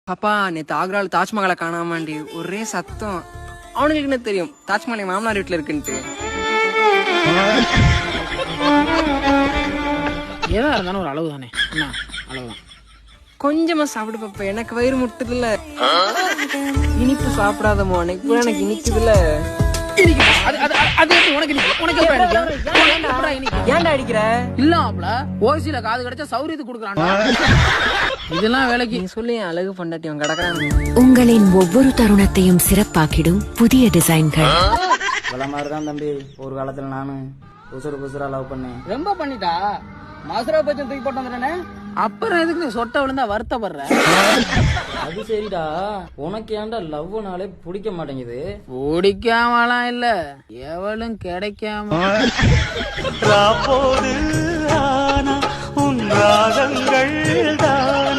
பாப்பா நேத்து ஆக்ரால தாஜ்மஹாலை காணாமாண்டி ஒரே சத்தம். அவனுக்கு என்ன தெரியும் தாஜ்மஹால் என் மாமனார் வீட்டுல இருக்குன்ட்டு. எதா இருந்தாலும் ஒரு அளவு தானே, என்ன அளவுதான். கொஞ்சமா சாப்பிடு பாப்பா, எனக்கு வயிறு முட்டுதுல்ல. இனிப்பு சாப்பிடாதமோ, எனக்கு இனிக்குதுல்ல. ஏன்டா அடிக்கிற? இல்ல ஓசியில காது கிடைச்சா சௌரியத்துக்கு கொடுக்குறான். இதெல்லாம் வேலைக்கு நீ சொல்லி அழகு பண்டாட்டி அவன் கிடக்குறான். உங்களின் ஒவ்வொரு தருணத்தையும் சிறப்பாக்கிடும் புதிய டிசைன்கள். இவ்வளவு மாதிரிதான் தம்பி ஒரு காலத்துல நானு புசுரா லவ் பண்ணேன். ரொம்ப பண்ணிட்டா மசுரா பச்சம் தூக்கி போட்டு வந்துட்டானே. அப்புறம் எதுக்கு நீ சொட்ட விழுந்தா வருத்தப்படுற? அது சரிடா, உனக்கு ஏன்டா லவ்னாலே பிடிக்க மாட்டேங்குது? பிடிக்காமலாம் இல்ல, எவளும் கிடைக்காம. உன் ராகங்கள் தான்